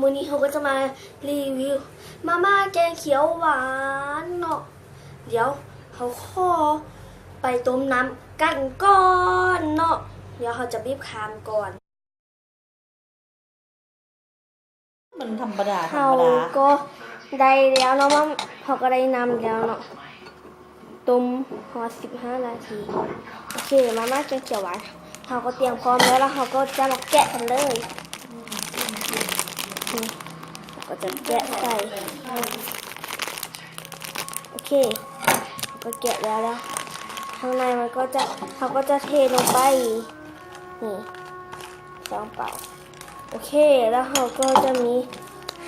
มื้อนี้เขาก็จะมารีวิวมาม่าแกงเขียวหวานเนาะเดี๋ยวเขาขอไปต้มน้ำกันก่อนเนาะเดี๋ยวเขาจะบีบคามก่อนมันธรรมดาเขาก็ได้แล้วเนาะว่าเขาก็ได้น้ำแล้วเนาะต้มพอ15 นาทีโอเคมาม่าแกงเขียวหวานเขาก็เตรียมพร้อมแล้วเขาก็จะมาแกะกันเลยก็จะแกะใส่โอเคก็แกะแล้วข้างในมันก็จะเขาก็จะเทลงไปนี่ซองเปล่าโอเคแล้วเขาก็จะมี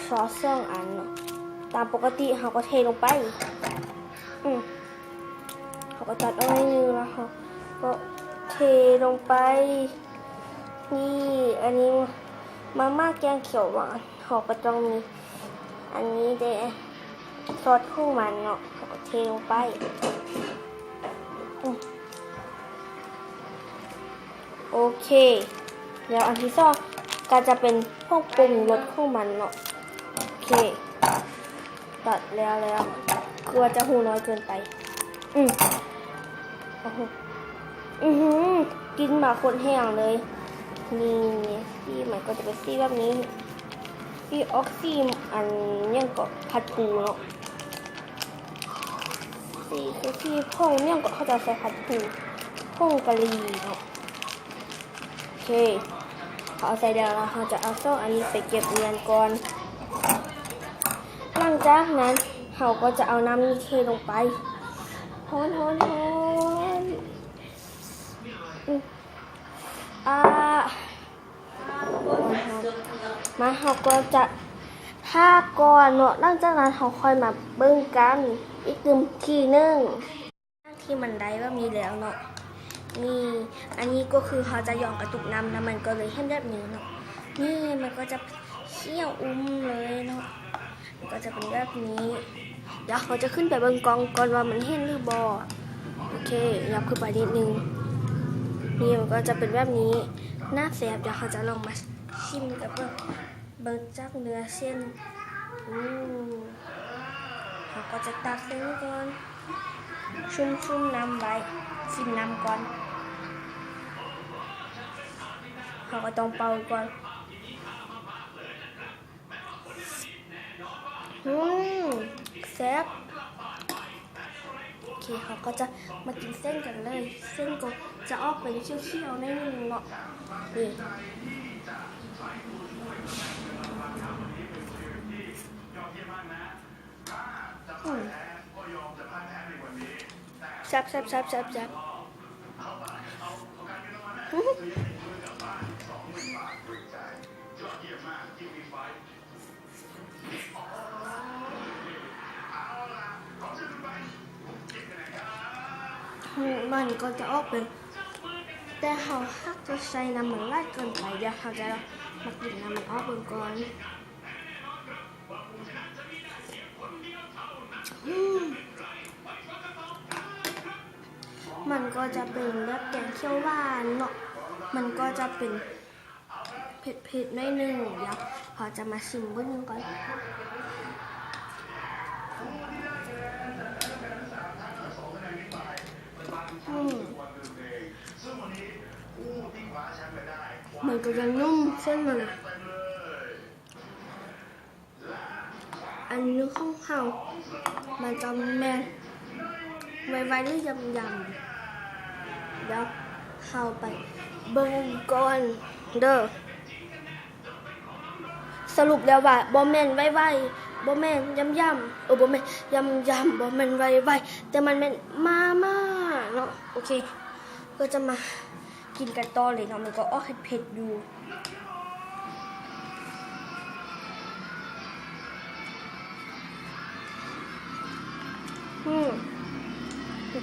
ซอส2 อันเนาะตามปกติเขาก็เทลงไปเขาก็ตัดเอาไว้นึงแล้วเขาก็เทลงไปนี่อันนี้มาม่าแกงเขียวหวานเขาก็ต้องมีอันนี้เดซอสของมันเนาะเขาก็เทลงไปโอเคแล้วอันที่สองก็จะเป็นพวกปรุงรสของมันเนาะโอเคตัดแล้วกลัวจะหูน้อยเกินไปกินมาคนแห้งเลยนี่ซี่มันก็จะเป็นซี่แบบนี้ซี่ออกซี่อันยังก็ผัดปูเนาะซี่คือซี่พ่งยังก็เขาจะใส่ผัดปูพ่งกะหรี่เนาะโอเคเขาเอาใส่เดี๋ยวเราจะเอาซ่ออันนี้ไปเก็บเรียนก่อนหลังจากนั้นเขาก็จะเอาน้ำนี้เทลงไปฮ้อนมาเขาก็จะท่าก่อนเนาะหลังจากนั้นเขาค่อยมาเบิ้งกันอีกทีนึงที่มันได้ว่ามีแล้วเนาะนี่อันนี้ก็คือเขาจะหย่อนกระตุกน้ำแล้วมันก็เลยเห็นแบบนี้เนาะนี่มันก็จะเชี่ยวเลยเนาะมันก็จะเป็นแบบนี้เดี๋ยวเขาจะขึ้นไปเบิ้งกองก่อนว่ามันเห็นหรือบอโอเคยับขึ้นไปนิดนึงนี่มันก็จะเป็นแบบนี้หน้าแสบเดี๋ยวเขาจะลองมาชิมกับเบิ้งจากเนื้อเส้นเขาก็จะตักเส้นก่อนชุ่มน้ำไว้ชิมน้ำก่อนเขาก็ต้องเป่าก่อนแซ่บโอเคเขาก็จะมากินเส้นกันเลยเส้นก็จะออกเป็นเชี่ยวๆในนึงเนาะนี่แซ่บมันก็จะออกเป็นแต่เขาหักจะใส่น้ำมันไล่เกินไปเดี๋ยวเขาจะมากินน้ำมันออกเป็นก่อนมันก็จะเป็นแบบแกงเขียวหวานเนาะมันก็จะเป็นเผ็ดๆหน่อยนึงเดี๋ยวเขาจะมาชิมเบิ้งก่อนมันก็ยังนุ่มเส้นมันอันนี้ข้างเขามันจะแม่ไวๆหรือยำเดี๋ยวเข้าไปเบิ่งก่อนเด้อสรุปแล้วว่าบ่แม่นไวๆบ่แม่นยำบ่แม่นยำบ่แม่นไวๆแต่มันแม่นมาเนาะโอเคก็จะมากินกันต่อเลยเนาะมันก็ออกเผ็ดๆอยู่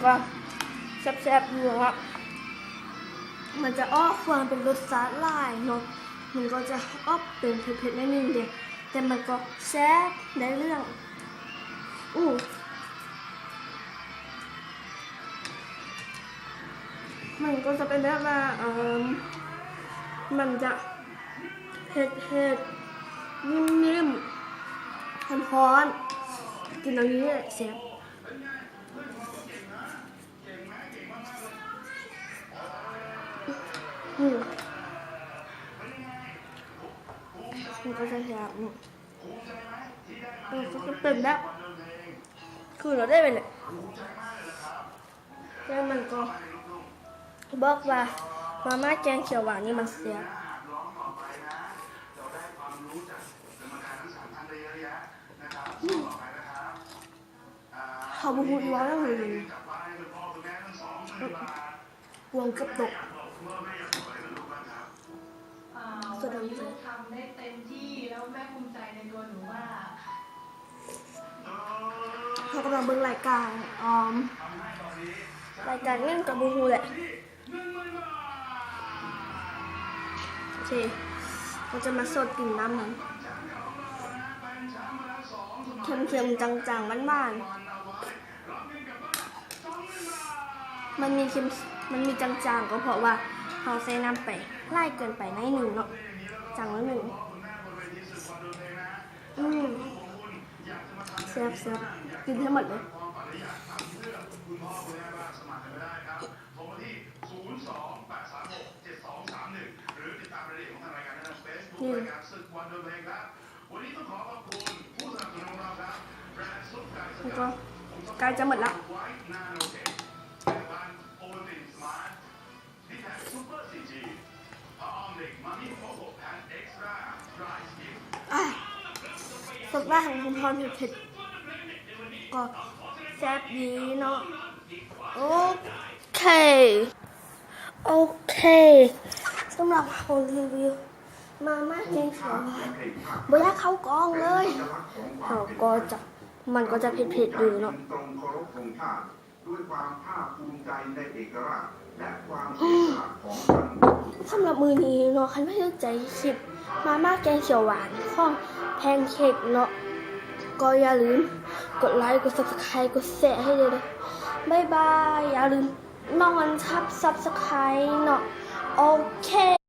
ก็แซ่บๆอยู่ครับมันจะออกความเป็นรสชาติหลายเนาะมันก็จะออกเป็นเผ็ดๆนิดนึงเดียวแต่มันก็แซ่บได้เรื่องมันก็จะเป็นแบบว่ามันจะเผ็ด นิ่มๆร้อนๆกินตรงนี้เสียบมันก็จะเสียบก็เป็นแบบคือเราได้ไปเลยแล้วมันก็บอกว่ามาม่าแกงเขียวหวานนี่มันเสียบเขาบุกย้อนแล้วเลยวงกับตกสุดท้าย ทำได้เต็มที่แล้วแม่ภูมิใจในตัวหนูว่า เขากำลังเบิ่งรายการรายการเงี้ยกับบูฮูแหละโอเคเราจะมาสดกลิ่นน้ำมันเค็มๆจางๆบ้านๆมันมีเค็มมันมีจางๆก็เพราะว่าเขาใส่น้ำไปไล่เกินไปในหนึ่งเนาะจางแล้วหนึ่งแซ่บๆกินให้หมดเลยนี่แล้วก็ใกล้จะหมดแล้วสดว่าของคุณพรเผ็ดๆก็แซ่บดีเนาะโอเคสำหรับคนรีวิวมาม่าแกงเขียวหวานบ่อยากเข้ากองเลยมันก็จะเผ็ดๆอยู่เนาะ ตรงเคารพธงชาติด้วยความภาคภูมิใจในเอกราชและความเสียสละของท่าน สำหรับมือนี้เนาะคันไม่ได้ใจคลิปมาม่าแกงเขียวหวานของแพนเค้กเนาะก็อย่าลืมกดไลค์กด Subscribe กดแชร์ให้เลยนะบ๊ายบายอย่าลืมนอนทับ Subscribe เนาะโอเค